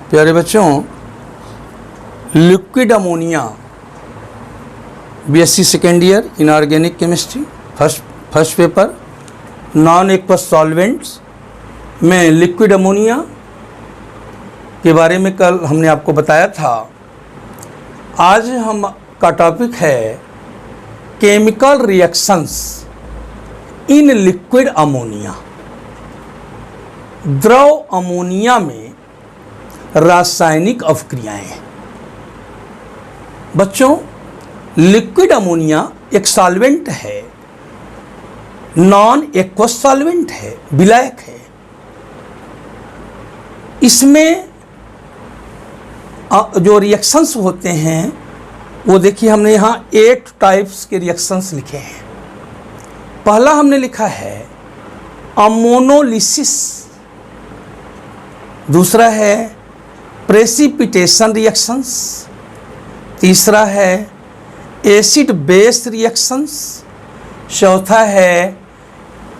प्यारे बच्चों, liquid ammonia BSc second year inorganic chemistry first paper non aqueous solvents में liquid ammonia के बारे में कल हमने आपको बताया था। आज हम का टॉपिक है chemical reactions in liquid ammonia. द्रव अमोनिया में रासायनिक अवक्रियाएं। बच्चों, लिक्विड अमोनिया एक सॉल्वेंट है, नॉन एक्वस सॉल्वेंट है, विलायक है। इसमें जो रिएक्शंस होते हैं वो देखिए, हमने यहाँ 8 टाइप्स के रिएक्शंस लिखे हैं। पहला हमने लिखा है अमोनोलिसिस, दूसरा है प्रेसिपिटेशन रिएक्शंस, तीसरा है एसिड बेस रिएक्शंस, चौथा है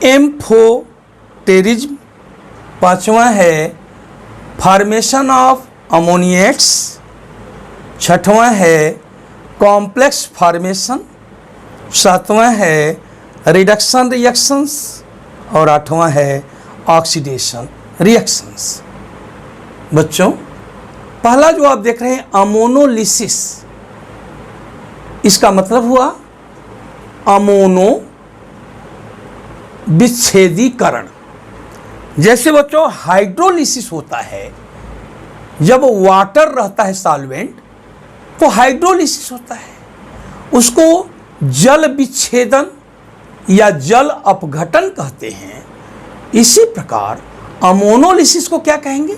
एम्फोटेरिज्म, पांचवा है फॉर्मेशन ऑफ अमोनिएट्स, छठवां है कॉम्प्लेक्स फॉर्मेशन, सातवां है रिडक्शन रिएक्शंस और आठवां है ऑक्सीडेशन रिएक्शंस। बच्चों, पहला जो आप देख रहे हैं अमोनोलिसिस, इसका मतलब हुआ अमोनो विच्छेदीकरण। जैसे बच्चों हाइड्रोलिसिस होता है, जब वाटर रहता है सॉल्वेंट तो हाइड्रोलिसिस होता है, उसको जल विच्छेदन या जल अपघटन कहते हैं। इसी प्रकार अमोनोलिसिस को क्या कहेंगे?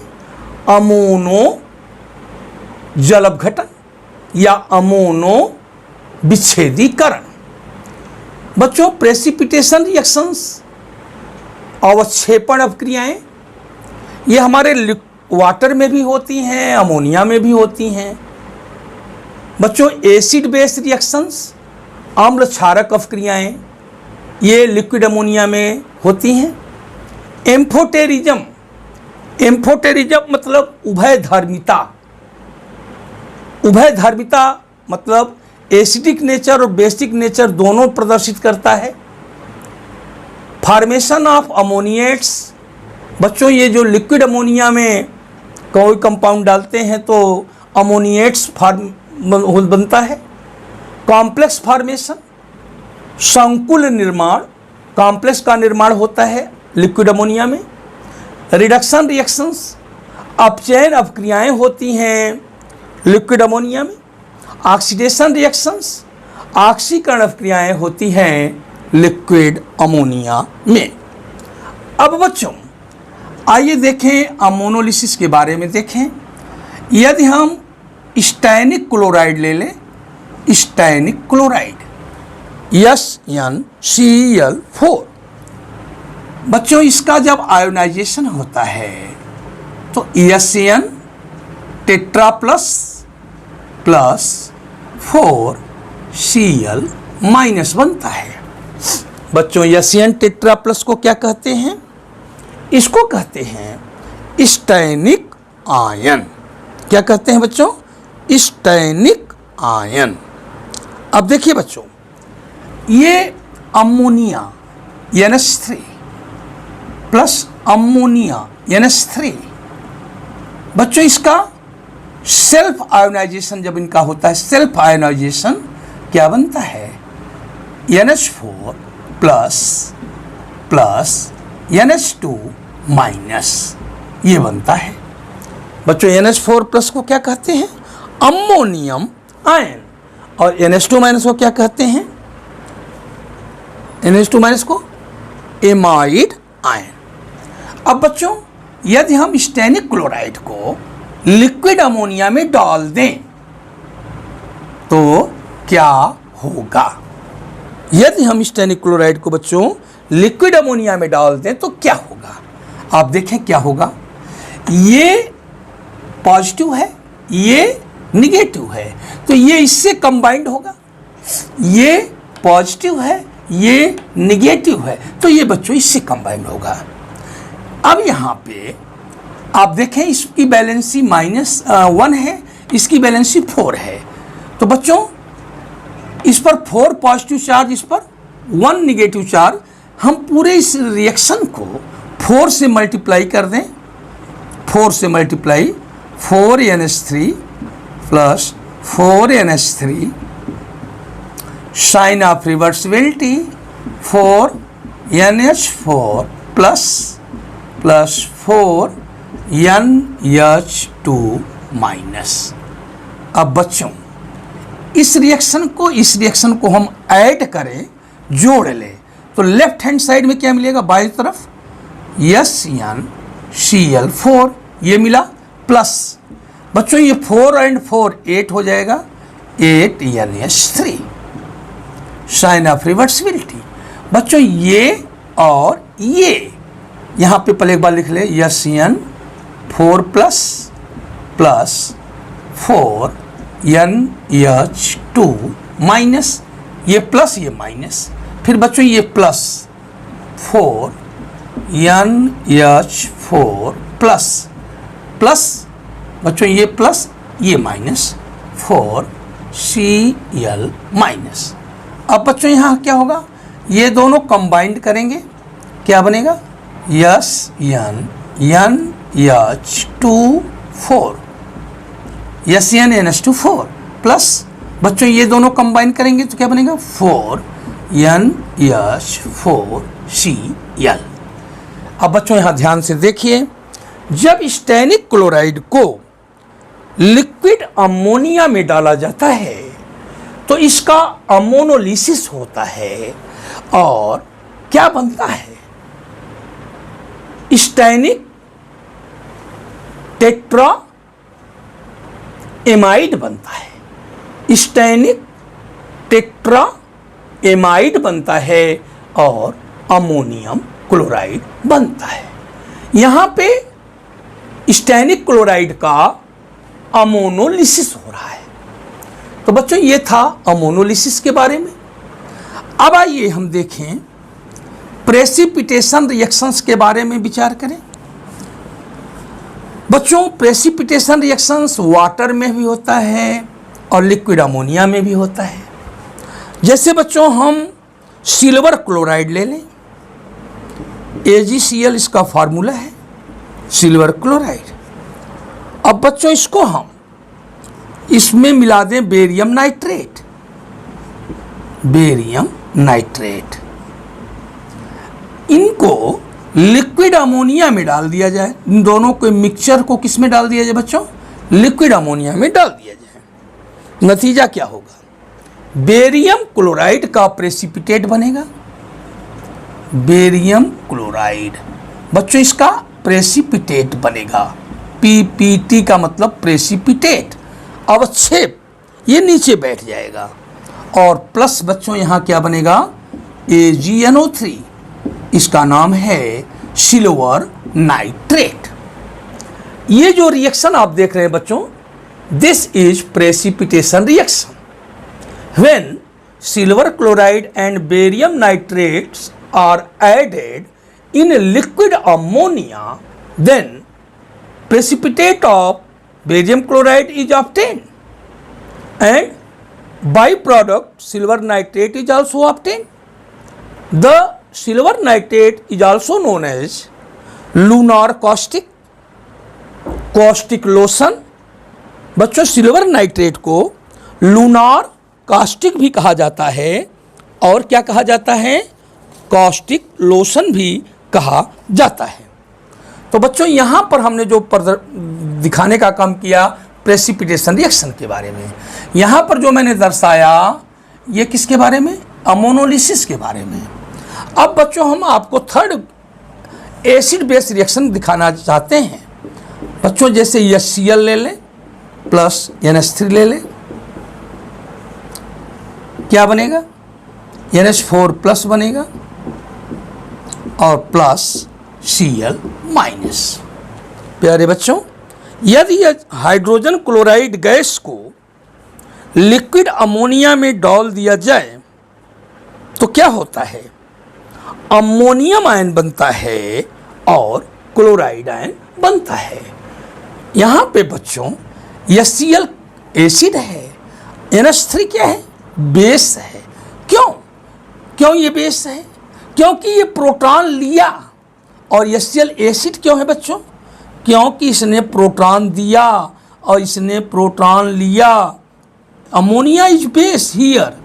अमोनो जल अपघटन या अमोनो विच्छेदीकरण। बच्चों, प्रेसिपिटेशन रिएक्शंस अवक्षेपण अवक्रियाएं, ये हमारे वाटर में भी होती हैं, अमोनिया में भी होती हैं। बच्चों, एसिड बेस रिएक्शंस अम्ल क्षारक अवक्रियाएं, ये लिक्विड अमोनिया में होती हैं। एम्फोटेरिज्म, एम्फोटेरिज्म मतलब उभयधर्मिता। उभयधर्मिता मतलब एसिडिक नेचर और बेसिक नेचर दोनों प्रदर्शित करता है। फॉर्मेशन ऑफ अमोनिएट्स, बच्चों ये जो लिक्विड अमोनिया में कोई कंपाउंड डालते हैं तो अमोनिएट्स बनता है। कॉम्प्लेक्स फॉर्मेशन, संकुल निर्माण, कॉम्प्लेक्स का निर्माण होता है लिक्विड अमोनिया में। रिडक्शन रिएक्शंस, अपचयन अवक्रियाएं होती हैं लिक्विड अमोनिया में। ऑक्सीडेशन रिएक्शंस, ऑक्सीकरण अवक्रियाएं होती हैं लिक्विड अमोनिया में। अब बच्चों आइए देखें अमोनोलिसिस के बारे में देखें। यदि हम स्टैनिक क्लोराइड ले लें, स्टैनिक क्लोराइड SnCl4, बच्चों इसका जब आयोनाइजेशन होता है तो SN tetra plus 4Cl minus बनता है। बच्चों SN टेट्रा प्लस को क्या कहते हैं? इसको कहते हैं स्टैनिक आयन। क्या कहते हैं बच्चों? Stannic ion. अब देखिए बच्चों, ये ammonia NH3 plus ammonia NH3, बच्चों इसका सेल्फ आयोनाइजेशन जब इनका होता है, सेल्फ आयोनाइजेशन क्या बनता है? NH4 प्लस NH2 माइनस, ये बनता है। बच्चों NH4 प्लस को क्या कहते हैं? Ammonium ion. और NH2 माइनस को क्या कहते हैं? NH2 माइनस को एमाइड आयन। अब बच्चों यदि हम स्टैनिक क्लोराइड को लिक्विड अमोनिया में डाल दें तो क्या होगा? यदि हम स्टैनिक क्लोराइड को बच्चों लिक्विड अमोनिया में डाल दें तो क्या होगा? आप देखें क्या होगा। ये पॉजिटिव है, ये निगेटिव है, तो ये इससे कंबाइंड होगा। ये पॉजिटिव है, ये निगेटिव है, तो ये बच्चों इससे कंबाइंड होगा। अब यहाँ पे आप देखें इसकी बैलेंसी -1 है, इसकी बैलेंसी 4 है। तो बच्चों इस पर 4 पॉजिटिव चार्ज, इस पर 1 निगेटिव चार्ज। हम पूरे इस रिएक्शन को 4 से मल्टीप्लाई कर दें, 4 से multiply 4NH3 plus 4NH3 sign of reversibility 4NH4 plus 4NH2 minus. अब बच्चों इस रिएक्शन को हम ऐड करें, जोड़ लें, तो लेफ्ट हैंड साइड में क्या मिलेगा, बाईं तरफ SnCl4 ये मिला, प्लस बच्चों ये 4 और 4 8 हो जाएगा, 8NH3 साइन ऑफ रिवर्सिबिलिटी। बच्चों ये और ये यहाँ पे पहले एक बार लिख ले, SN4 प्लस 4NH2 माइनस, ये प्लस ये माइनस, फिर बच्चों ये प्लस 4NH4 प्लस बच्चों ये प्लस ये माइनस 4Cl माइनस। अब बच्चों यहाँ क्या होगा, ये दोनों कंबाइंड करेंगे, क्या बनेगा, SnNH24 प्लस बच्चों ये दोनों कंबाइन करेंगे तो क्या बनेगा, 4NH4Cl। अब बच्चों यहाँ ध्यान से देखिए, जब स्टैनिक क्लोराइड को लिक्विड अमोनिया में डाला जाता है तो इसका अमोनोलिसिस होता है और क्या बनता है, स्टैनिक टेट्रा एमाइड बनता है, स्टैनिक टेट्रा एमाइड बनता है और अमोनियम क्लोराइड बनता है। यहाँ पे स्टैनिक क्लोराइड का अमोनोलिसिस हो रहा है। तो बच्चों ये था अमोनोलिसिस के बारे में। अब आइए हम देखें प्रेसिपिटेशन रिएक्शंस के बारे में विचार करें। बच्चों प्रेसिपिटेशन रिएक्शंस वाटर में भी होता है और लिक्विड अमोनिया में भी होता है। जैसे बच्चों हम सिल्वर क्लोराइड ले लें, AgCl इसका फार्मूला है, सिल्वर क्लोराइड। अब बच्चों इसमें मिला दें बेरियम नाइट्रेट, इनको लिक्विड अमोनिया में डाल दिया जाए। इन दोनों के मिक्सचर को किस में डाल दिया जाए बच्चों, लिक्विड अमोनिया में डाल दिया जाए। नतीजा क्या होगा, बेरियम क्लोराइड का प्रेसिपिटेट बनेगा, बेरियम क्लोराइड बच्चों इसका प्रेसिपिटेट बनेगा। PPT का मतलब प्रेसिपिटेट, अवक्षेप, ये नीचे बैठ जाएगा। और प्लस बच्चों यहाँ क्या बनेगा, AgNO3, इसका नाम है सिल्वर नाइट्रेट। ये जो रिएक्शन आप देख रहे हैं बच्चों, this is precipitation reaction. When silver chloride and barium nitrates are added in liquid ammonia, then precipitate of barium chloride is obtained and byproduct silver nitrate is also obtained. The silver nitrate is also known as lunar caustic lotion। बच्चों silver nitrate को lunar caustic भी कहा जाता है और क्या कहा जाता है, कॉस्टिक लोशन भी कहा जाता है। तो बच्चों यहाँ पर हमने जो दिखाने का काम किया प्रेसिपिटेशन रिएक्शन के बारे में, यहाँ पर जो मैंने दर्शाया ये किसके बारे में, अमोनोलिसिस के बारे में। अब बच्चों हम आपको थर्ड एसिड बेस रिएक्शन दिखाना चाहते हैं। बच्चों जैसे HCl ले लें प्लस NH3 ले लें, क्या बनेगा, NH4 प्लस बनेगा और प्लस Cl माइनस। प्यारे बच्चों यदि हाइड्रोजन क्लोराइड गैस को लिक्विड अमोनिया में डाल दिया जाए तो क्या होता है, अमोनियम आयन बनता है और क्लोराइड आयन बनता है। यहाँ पे बच्चों HCl एसिड है, NH3 क्या है, बेस है। क्यों ये बेस है? क्योंकि ये प्रोटॉन लिया। और HCl एसिड क्यों है बच्चों? क्योंकि इसने प्रोटॉन दिया और इसने प्रोटॉन लिया। Ammonia is base here.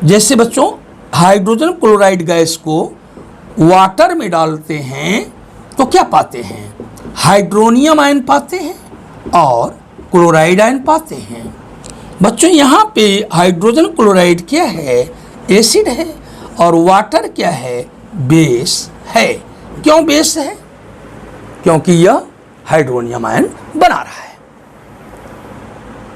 जैसे बच्चों हाइड्रोजन क्लोराइड गैस को वाटर में डालते हैं तो क्या पाते हैं? हाइड्रोनियम आयन पाते हैं और क्लोराइड आयन पाते हैं। बच्चों यहाँ पे हाइड्रोजन क्लोराइड क्या है? एसिड है। और वाटर क्या है? बेस है। क्यों बेस है? क्योंकि यह हाइड्रोनियम आयन बना रहा है।